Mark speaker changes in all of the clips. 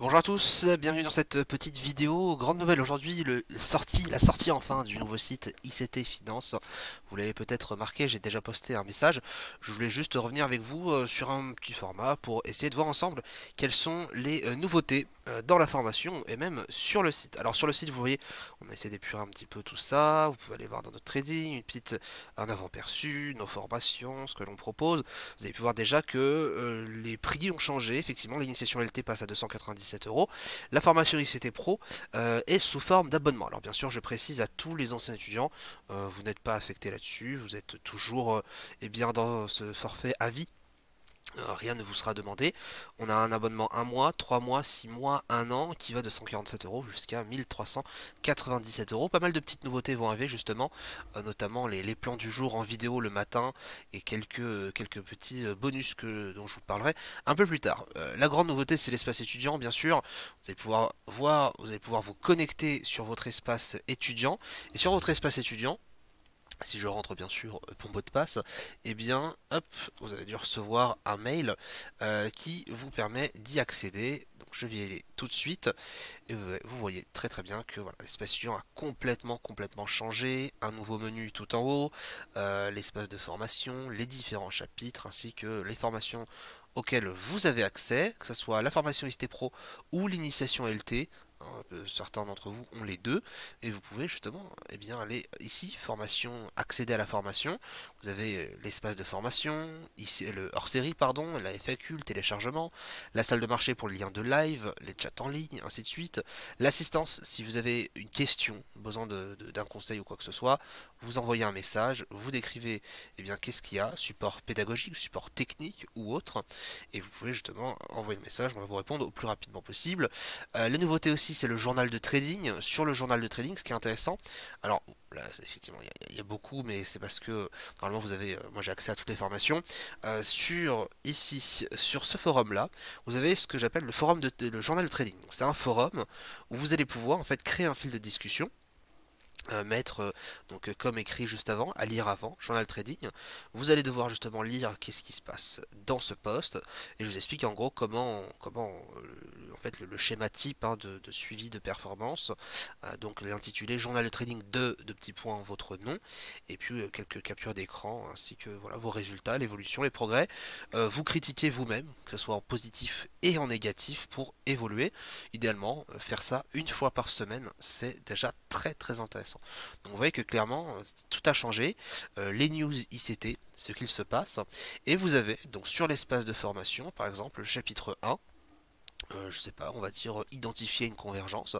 Speaker 1: Bonjour à tous, bienvenue dans cette petite vidéo. Grande nouvelle aujourd'hui, la sortie enfin du nouveau site ICT Finance. Vous l'avez peut-être remarqué, j'ai déjà posté un message. Je voulais juste revenir avec vous sur un petit format pour essayer de voir ensemble quelles sont les nouveautés dans la formation et même sur le site. Alors sur le site, vous voyez, on a essayé d'épurer un petit peu tout ça. Vous pouvez aller voir dans notre trading, un avant-perçu, nos formations, ce que l'on propose. Vous avez pu voir déjà que les prix ont changé. Effectivement, l'initiation LT passe à 297 €. La formation ICT Pro est sous forme d'abonnement. Alors bien sûr, je précise à tous les anciens étudiants, vous n'êtes pas affecté là-dessus. Vous êtes toujours eh bien, dans ce forfait à vie. Rien ne vous sera demandé. On a un abonnement 1 mois, 3 mois, 6 mois, 1 an qui va de 147 € jusqu'à 1397 €. Pas mal de petites nouveautés vont arriver justement, notamment les plans du jour en vidéo le matin et quelques petits bonus dont je vous parlerai un peu plus tard. La grande nouveauté c'est l'espace étudiant bien sûr. Vous allez pouvoir voir, vous allez pouvoir vous connecter sur votre espace étudiant et sur votre espace étudiant. Si je rentre bien sûr mon mot de passe, et bien hop, vous avez dû recevoir un mail qui vous permet d'y accéder. Donc je vais y aller tout de suite et vous voyez très très bien que voilà, l'espace étudiant a complètement changé. Un nouveau menu tout en haut, l'espace de formation, les différents chapitres ainsi que les formations auxquelles vous avez accès, que ce soit la formation IST Pro ou l'initiation LT. Certains d'entre vous ont les deux et vous pouvez justement bien, aller ici, formation, accéder à la formation. Vous avez l'espace de formation, ici le hors-série, pardon, la FAQ, le téléchargement, la salle de marché pour le lien de live, les chats en ligne, ainsi de suite. L'assistance, si vous avez une question, besoin d'un conseil ou quoi que ce soit, vous envoyez un message, vous décrivez bien qu'est-ce qu'il y a, support pédagogique, support technique ou autre, et vous pouvez justement envoyer le message, on va vous répondre au plus rapidement possible. La nouveauté aussi, c'est le journal de trading. Sur le journal de trading, ce qui est intéressant, alors là, effectivement, il y a beaucoup, mais c'est parce que normalement vous avez, moi j'ai accès à toutes les formations. Sur ce forum-là, vous avez ce que j'appelle le journal de trading. C'est un forum où vous allez pouvoir en fait créer un fil de discussion, mettre comme écrit juste avant, à lire avant, journal trading. Vous allez devoir justement lire qu'est-ce qui se passe dans ce poste et je vous explique en gros comment en fait le schéma type de suivi de performance. Donc l'intitulé journal de trading de petits points votre nom et puis quelques captures d'écran ainsi que voilà vos résultats, l'évolution, les progrès. Vous critiquez vous-même, que ce soit en positif et en négatif pour évoluer. Idéalement, faire ça une fois par semaine, c'est déjà très intéressant. Donc vous voyez que clairement tout a changé, les news ICT, ce qu'il se passe, et vous avez donc sur l'espace de formation par exemple le chapitre 1, je sais pas, on va dire identifier une convergence,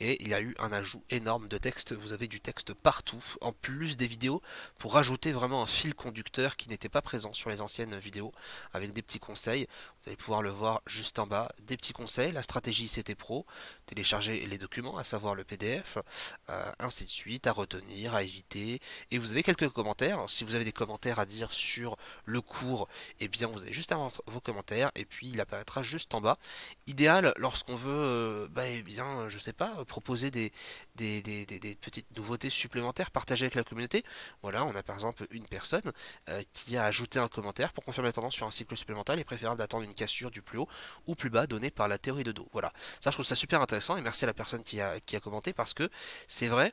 Speaker 1: et il y a eu un ajout énorme de texte, vous avez du texte partout, en plus des vidéos, pour rajouter vraiment un fil conducteur qui n'était pas présent sur les anciennes vidéos, avec des petits conseils, vous allez pouvoir le voir juste en bas, des petits conseils, la stratégie ICT Pro, télécharger les documents, à savoir le PDF, ainsi de suite, à retenir, à éviter, et vous avez quelques commentaires, si vous avez des commentaires à dire sur le cours, et bien vous avez juste à mettre vos commentaires, et puis il apparaîtra juste en bas. Idéal lorsqu'on veut, eh bien, je sais pas, proposer des petites nouveautés supplémentaires partagées avec la communauté. Voilà, on a par exemple une personne qui a ajouté un commentaire pour confirmer la tendance sur un cycle supplémentaire. Il est préférable d'attendre une cassure du plus haut ou plus bas donné par la théorie de dos. Voilà, ça je trouve ça super intéressant et merci à la personne qui a commenté parce que c'est vrai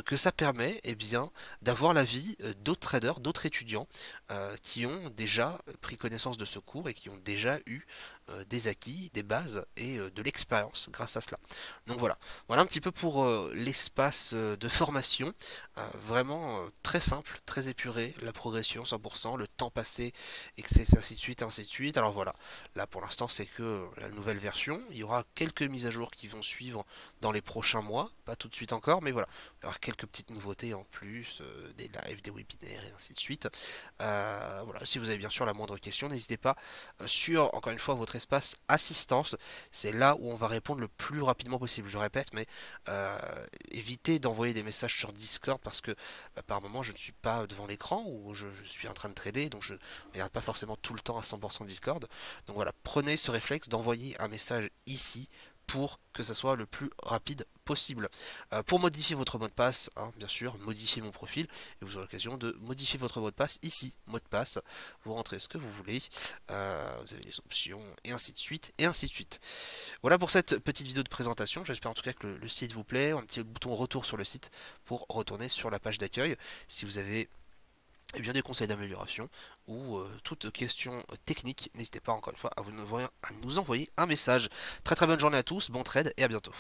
Speaker 1: que ça permet bien, d'avoir l'avis d'autres traders, d'autres étudiants qui ont déjà pris connaissance de ce cours et qui ont déjà eu des acquis, des bases et de l'expérience grâce à cela. Donc voilà un petit peu pour l'espace de formation, vraiment très simple, très épuré, la progression 100%, le temps passé, et que c'est ainsi de suite, ainsi de suite. Alors voilà, là pour l'instant c'est que la nouvelle version, il y aura quelques mises à jour qui vont suivre dans les prochains mois, pas tout de suite encore, mais voilà, il y aura quelques petites nouveautés en plus, des lives, des webinaires et ainsi de suite. Voilà, si vous avez bien sûr la moindre question, n'hésitez pas sur, encore une fois, votre espace assistance, c'est là où on va répondre le plus rapidement possible. Je répète, mais évitez d'envoyer des messages sur Discord parce que par moment je ne suis pas devant l'écran ou je suis en train de trader, donc je ne regarde pas forcément tout le temps à 100% Discord. Donc voilà, prenez ce réflexe d'envoyer un message ici pour que ça soit le plus rapide possible. Pour modifier votre mot de passe, hein, bien sûr, modifier mon profil, et vous aurez l'occasion de modifier votre mot de passe ici, mot de passe, vous rentrez ce que vous voulez, vous avez les options, et ainsi de suite, et ainsi de suite. Voilà pour cette petite vidéo de présentation, j'espère en tout cas que le site vous plaît, un petit bouton retour sur le site pour retourner sur la page d'accueil, si vous avez bien des conseils d'amélioration ou toute question technique, n'hésitez pas encore une fois à nous envoyer un message. Très très bonne journée à tous, bon trade et à bientôt.